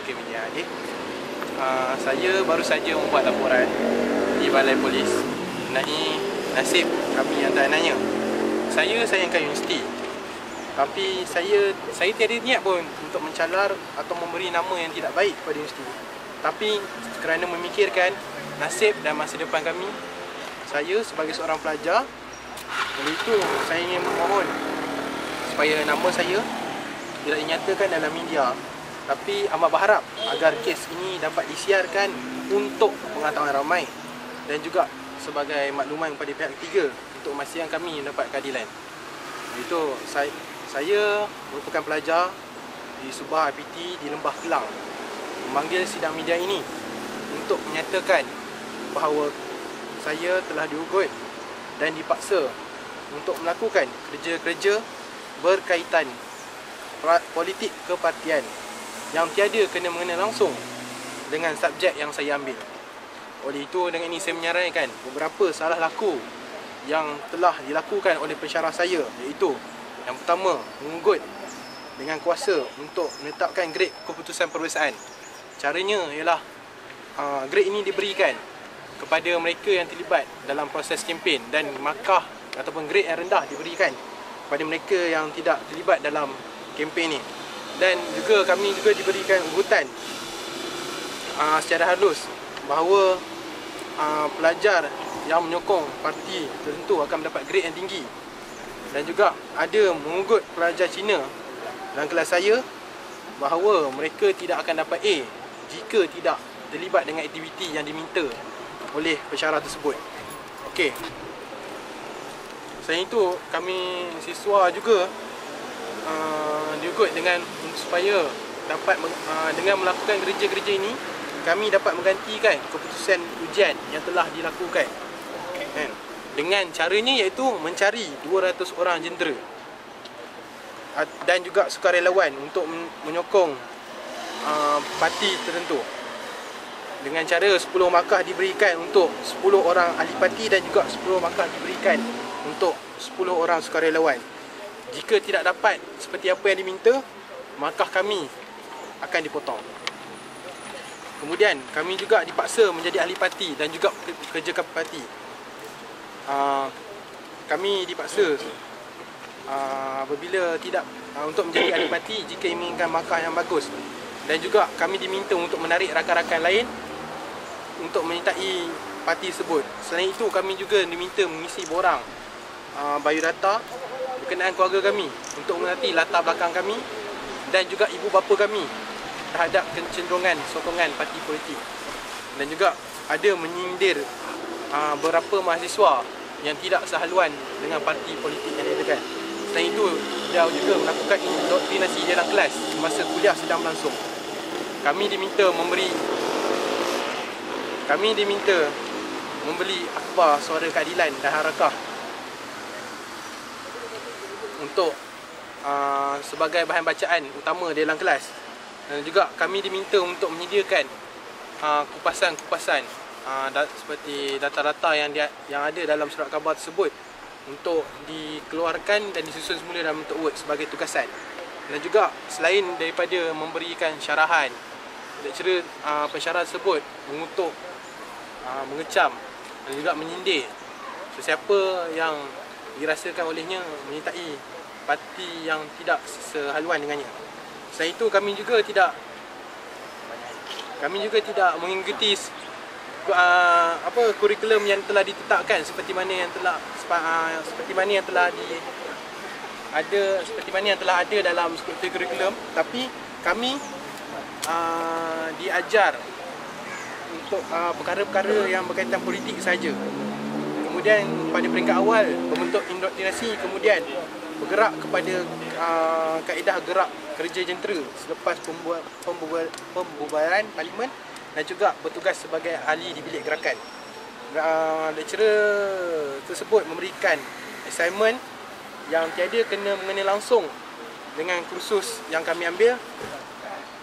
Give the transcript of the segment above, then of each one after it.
Okey media. Saya baru saja membuat laporan di Balai Polis mengenai nasib kami yang tak nanya. Saya sayangkan universiti, tapi saya tiada niat pun untuk mencalar atau memberi nama yang tidak baik kepada universiti. Tapi kerana memikirkan nasib dan masa depan kami, saya sebagai seorang pelajar, oleh itu saya ingin memohon supaya nama saya tidak dinyatakan dalam media. Tapi amat berharap agar kes ini dapat disiarkan untuk pengetahuan ramai dan juga sebagai makluman kepada pihak ketiga untuk memastikan kami mendapat keadilan. Itu saya merupakan pelajar di Subah IPT di Lembah Kelang, memanggil sidang media ini untuk menyatakan bahawa saya telah diugut dan dipaksa untuk melakukan kerja-kerja berkaitan politik kepartian yang tiada kena-mengena langsung dengan subjek yang saya ambil. Oleh itu, dengan ini saya menyarankan beberapa salah laku yang telah dilakukan oleh pensyarah saya, iaitu yang pertama, mengugut dengan kuasa untuk menetapkan grade keputusan perwesaan. Caranya ialah grade ini diberikan kepada mereka yang terlibat dalam proses kempen, dan markah ataupun grade yang rendah diberikan kepada mereka yang tidak terlibat dalam kempen ini. Dan juga kami juga diberikan ugutan secara halus bahawa pelajar yang menyokong parti tertentu akan mendapat grade yang tinggi. Dan juga ada mengugut pelajar Cina dalam kelas saya bahawa mereka tidak akan dapat A jika tidak terlibat dengan aktiviti yang diminta oleh pensyarah tersebut. Okey. Selain itu, kami siswa juga diugut dengan supaya dapat dengan melakukan kerja-kerja ini, kami dapat menggantikan keputusan ujian yang telah dilakukan. Dengan caranya iaitu mencari 200 orang jentera dan juga sukarelawan untuk menyokong parti tertentu. Dengan cara 10 markah diberikan untuk 10 orang ahli parti dan juga 10 markah diberikan untuk 10 orang sukarelawan. Jika tidak dapat seperti apa yang diminta, markah kami akan dipotong. Kemudian kami juga dipaksa menjadi ahli parti dan juga kerja parti. Kami dipaksa apabila tidak untuk menjadi ahli parti jika inginkan markah yang bagus. Dan juga kami diminta untuk menarik rakan-rakan lain untuk menyertai parti tersebut. Selain itu, kami juga diminta mengisi borang biodata berkenaan keluarga kami untuk mengerti latar belakang kami dan juga ibu bapa kami terhadap kecenderungan sokongan parti politik. Dan juga ada menyindir beberapa mahasiswa yang tidak sehaluan dengan parti politik yang diadakan. Selain itu, dia juga melakukan indoktrinasi dalam kelas masa kuliah sedang berlangsung. Kami diminta membeli akhbar Suara Keadilan dan Harakah untuk sebagai bahan bacaan utama dalam kelas. Dan juga kami diminta untuk menyediakan kupasan-kupasan seperti data-data yang ada dalam surat khabar tersebut untuk dikeluarkan dan disusun semula dalam bentuk Word sebagai tugasan. Dan juga selain daripada memberikan syarahan, lecturer pensyarah tersebut mengutuk, mengecam dan juga menyindir sesiapa yang dirasakan olehnya menyertai parti yang tidak sehaluan dengannya. Selain itu, kami juga tidak mengikuti kurikulum yang telah ditetapkan seperti mana yang telah ada dalam skripsi kurikulum, tapi kami diajar untuk perkara-perkara yang berkaitan politik saja. Kemudian pada peringkat awal membentuk indoktrinasi, kemudian bergerak kepada kaedah gerak kerja jentera selepas pembubaran parlimen dan juga bertugas sebagai ahli di bilik gerakan. Lecturer tersebut memberikan assignment yang tiada kena-mengena langsung dengan kursus yang kami ambil,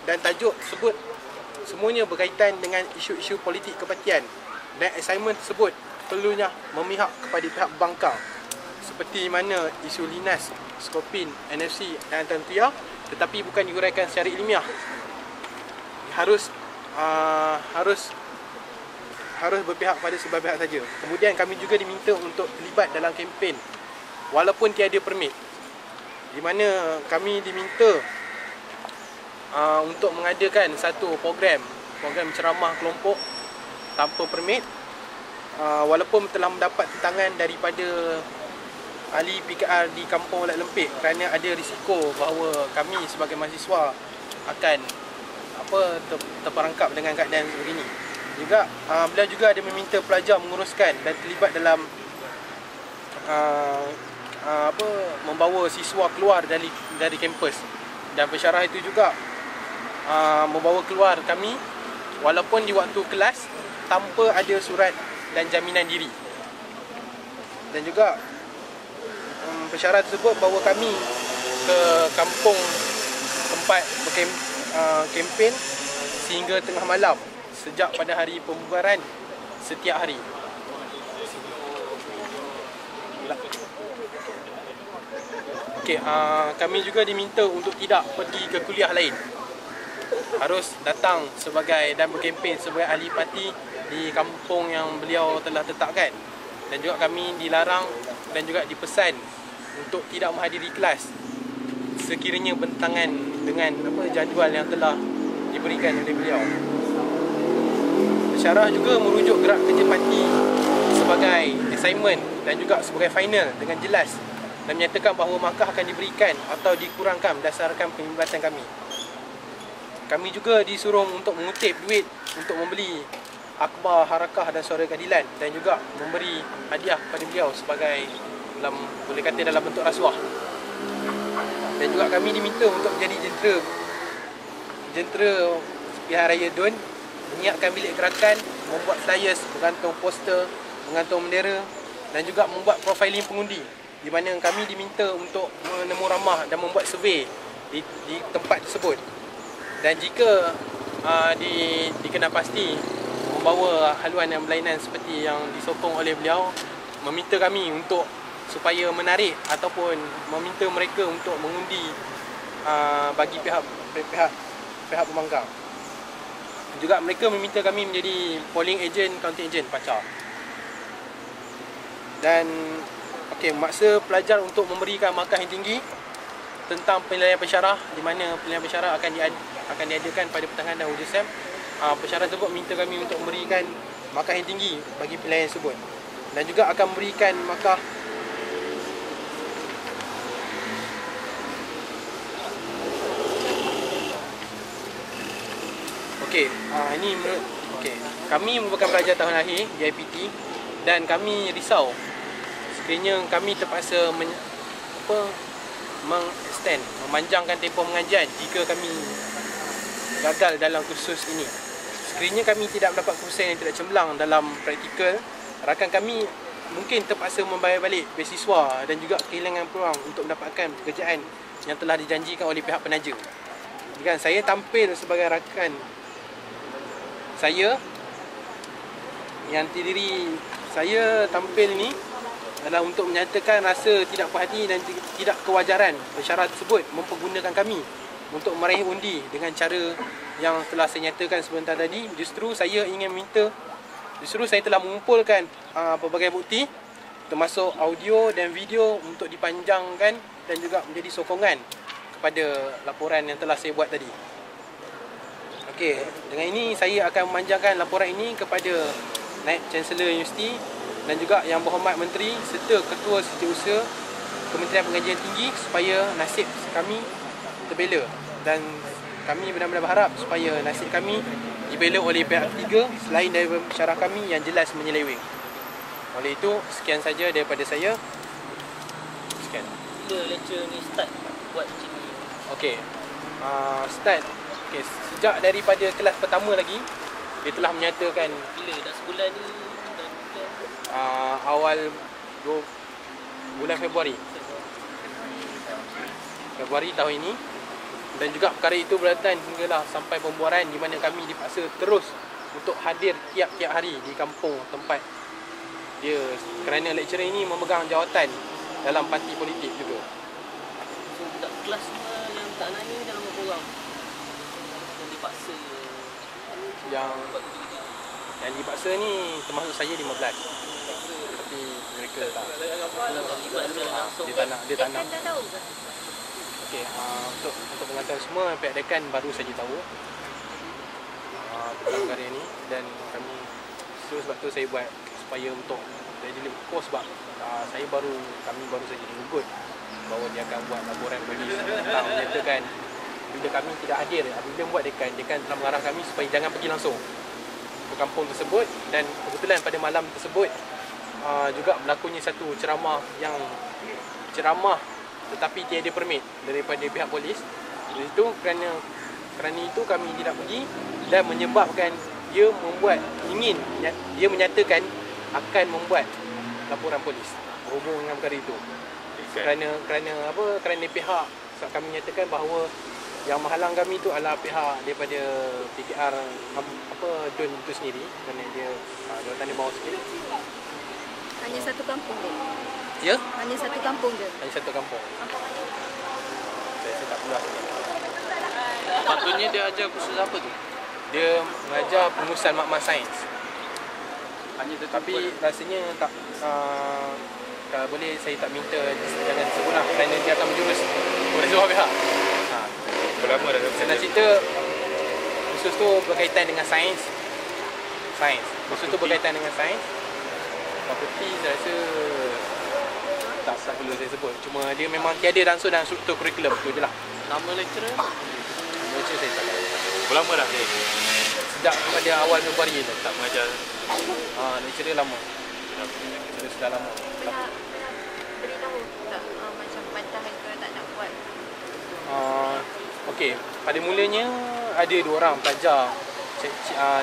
dan tajuk tersebut semuanya berkaitan dengan isu-isu politik kepartian, dan assignment tersebut perlunya memihak kepada pihak bangkang seperti mana isu Linas, Skopin, NFC dan Tantuya, tetapi bukan diuraikan secara ilmiah. harus berpihak pada sebelah pihak saja. Kemudian kami juga diminta untuk terlibat dalam kempen walaupun tiada permit, di mana kami diminta untuk mengadakan satu program ceramah kelompok tanpa permit, walaupun telah mendapat tentangan daripada ahli PKR di Kampung Olat Lempik kerana ada risiko bahawa kami sebagai mahasiswa akan terperangkap dengan keadaan begini. Juga beliau juga ada meminta pelajar menguruskan dan terlibat dalam membawa siswa keluar dari kampus, dan pensyarah itu juga membawa keluar kami walaupun di waktu kelas tanpa ada surat dan jaminan diri. Dan juga pensyarah tersebut bawa kami ke kampung tempat kempen sehingga tengah malam sejak pada hari pembubaran setiap hari. Okey, kami juga diminta untuk tidak pergi ke kuliah lain. Harus datang dan berkempen sebagai ahli parti di kampung yang beliau telah tetapkan. Dan juga kami dilarang dan juga dipesan untuk tidak menghadiri kelas sekiranya bertentangan dengan jadual yang telah diberikan oleh beliau. Pensyarah juga merujuk gerak kerja parti sebagai assignment dan juga sebagai final dengan jelas, dan menyatakan bahawa markah akan diberikan atau dikurangkan berdasarkan penglibatan kami. Kami juga disuruh untuk mengutip duit untuk membeli akhbar Harakah dan Suara Keadilan, dan juga memberi hadiah kepada beliau sebagai boleh kata dalam bentuk rasuah. Dan juga kami diminta untuk menjadi jentera pihak raya DUN, menyiapkan bilik gerakan, membuat flyers, menggantung poster, menggantung bendera, dan juga membuat profiling pengundi, di mana kami diminta untuk menemu ramah dan membuat survey di tempat tersebut. Dan jika dikenal pasti membawa haluan dan berlainan seperti yang disokong oleh beliau, meminta kami supaya menarik ataupun meminta mereka untuk mengundi bagi pihak pembangkang. Juga mereka meminta kami menjadi polling agent, counting agent PACA. Dan memaksa pelajar untuk memberikan markah yang tinggi tentang penilaian pensyarah, di mana penilaian pensyarah akan diadakan pada pertengahan dan hujung Sem. Pensyarah tersebut minta kami untuk memberikan markah yang tinggi bagi penilaian tersebut, dan juga akan memberikan markah kami merupakan pelajar tahun akhir di IPT, dan kami risau sekiranya kami terpaksa memanjangkan tempoh pengajian jika kami gagal dalam kursus ini. Sekiranya kami tidak mendapat kursus yang tidak cemerlang dalam praktikal, rakan kami mungkin terpaksa membayar balik beasiswa dan juga kehilangan peluang untuk mendapatkan pekerjaan yang telah dijanjikan oleh pihak penaja. Jika saya tampil sebagai rakan saya, yang terdiri saya tampil ini adalah untuk menyatakan rasa tidak puas hati dan tidak kewajaran pensyarah tersebut mempergunakan kami untuk meraih undi dengan cara yang telah saya nyatakan sebentar tadi. Justru saya telah mengumpulkan pelbagai bukti termasuk audio dan video untuk dipanjangkan dan juga menjadi sokongan kepada laporan yang telah saya buat tadi. Okey, dengan ini saya akan memanjangkan laporan ini kepada Naib Chancellor Universiti dan juga Yang Berhormat Menteri serta Ketua Setiausaha Kementerian Pengajian Tinggi supaya nasib kami terbela, dan kami benar-benar berharap supaya nasib kami dibela oleh pihak ketiga selain daripada pensyarah kami yang jelas menyeleweng. Oleh itu, sekian saja daripada saya. Sekian. Bila lecture ni start buat macam ni? Okey. Start. Okey, sejak daripada kelas pertama lagi dia telah menyatakan. Bila dah sebulan ni? Awal bulan Februari tahun ini. Dan juga perkara itu berlanjut hinggalah sampai pembuaran, di mana kami dipaksa terus untuk hadir tiap-tiap hari di kampung tempat dia, kerana lecturer ini memegang jawatan dalam parti politik juga. So budak kelas yang tak nak ni dalam berapa orang yang dipaksa yang dipaksa ni termasuk saya 15. Tapi mereka tak. Dia tak nak. Okey, untuk pengantar semua, pihak dekan baru saja tahu tentang perkara ni, dan sebab tu saya buat supaya untuk jadi lebih kos, sebab kami baru saja diugut bahawa dia akan buat laporan polis tentang menyatakan bila kami tidak hadir. Apabila membuat dekan telah mengarah kami supaya jangan pergi langsung ke kampung tersebut, dan kebetulan pada malam tersebut juga berlakunya satu ceramah tetapi tiada permit daripada pihak polis. Jadi itu kerana itu kami tidak pergi, dan menyebabkan dia menyatakan akan membuat laporan polis berhubung dengan perkara itu. Kerana pihak kami menyatakan bahawa yang menghalang kami itu adalah pihak daripada PKR Dun itu sendiri, kerana dia jawatan dia bawah sikit. Hanya satu kampung dia? Ya? Hanya satu kampung dia? Hanya satu kampung. Saya tak perlu rasa. Patutnya dia ajar kursus apa tu? Dia mengajar pengurusan makmal sains. Tapi rasanya tak, kalau boleh saya tak minta jangan sebut lah, kerana dia akan menjurus oleh semua pihak. Berapa dah? Senang cerita, kursus tu berkaitan dengan sains. Kursus tu berkaitan dengan sains. Property saya rasa tak perlu saya sebut. Cuma dia memang tiada langsung dalam struktur kurikulum tu je lah. Nama lecturer? Lecturer saya tak tahu. Berapa dah dia? Sejak pada awal Februari tu Tak mengajar. lecturer lama. Lecturer sudah lama. Pernah beritahu tak macam bantahan ke tak nak buat? Okey, pada mulanya ada 2 orang pelajar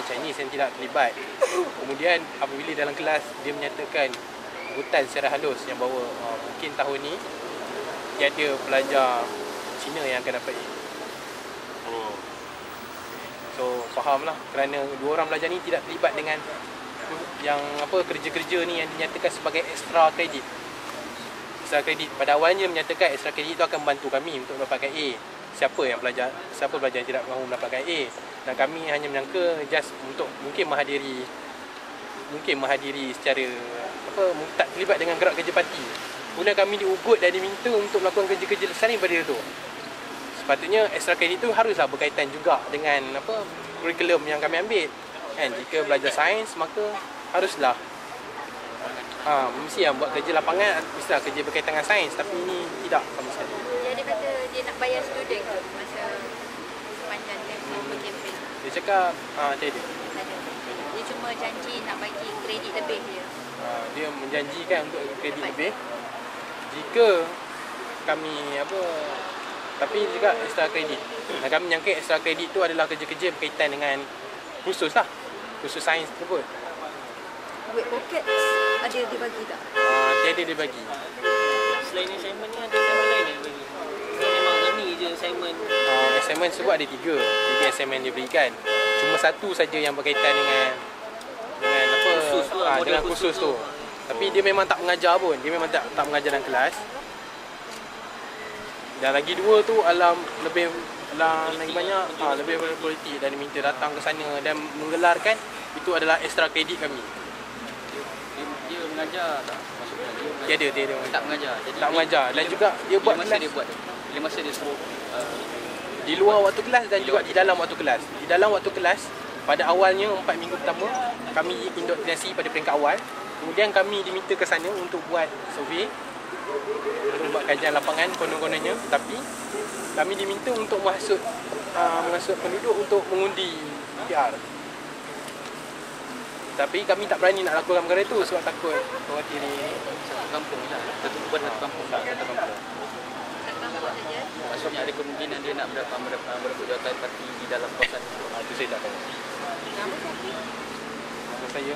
Chinese yang tidak terlibat. Kemudian apabila dalam kelas dia menyatakan hutan secara halus yang bahawa mungkin tahun ni tiada pelajar Cina yang akan dapat A. So fahamlah, kerana 2 orang pelajar ni tidak terlibat dengan yang kerja-kerja ni yang dinyatakan sebagai extra kredit. Extra kredit pada awalnya menyatakan extra kredit itu akan membantu kami untuk mendapatkan A. Siapa pelajar yang tidak mahu mendapatkan A, dan kami hanya menyangka just untuk mungkin menghadiri secara tak terlibat dengan gerak kerja parti. Kemudian kami diugut dan diminta untuk melakukan kerja-kerja selain daripada itu. Sepatutnya extra kredit itu haruslah berkaitan juga dengan kurikulum yang kami ambil. Kan, jika belajar sains maka haruslah mesti buat kerja lapangan, mestilah kerja berkaitan dengan sains, tapi ini tidak sama sekali. Dia kata dia nak bayar student ke masa sepanjang tempoh berkempen? Dia cakap tiada. Tak ada. Dia cuma janji nak bagi kredit lebih je. Dia menjanjikan untuk kredit lebih jika kami tapi juga extra kredit. Dan kami menyangka extra kredit tu adalah kerja-kerja berkaitan dengan khusus sains tersebut. Duit poket ada dibagi tak? Tiada dibagi. Selain assignment ni ada assignment lain yang bagi? Memang ini je assignment? Assignment tersebut ada 3 assignment dia berikan. Cuma satu saja yang berkaitan dengan khusus tu, dengan khusus tu. Tapi dia memang tak mengajar pun. Dia memang tak mengajar dalam kelas. Dan lagi 2 tu lebih banyak lebih politik, dan diminta datang ke sana dan menggelarkan. Itu adalah extra kredit kami. Dia mengajar tak? Maksudnya Tiada. tak mengajar. Jadi Tak mengajar. Dan juga dia buat bila masa kelas dia buat? Bila masa dia suruh di luar waktu kelas dan juga di dalam waktu kelas. Di dalam waktu kelas, pada awalnya 4 minggu pertama kami indoktrinasi pada peringkat awal. Kemudian kami diminta ke sana untuk buat survey, untuk buat kajian lapangan konon-kononnya. Tapi kami diminta untuk menghasut penduduk untuk mengundi PR. Tapi kami tak berani nak lakukan perkara itu sebab takut mewakili satu kampung je lah. Buat satu kampung. satu kampung. Kampung saja. Maksudnya ada kemungkinan dia nak merebut jawatan parti di dalam kawasan itu. Itu saya tak tahu. Nama siapa? Nama saya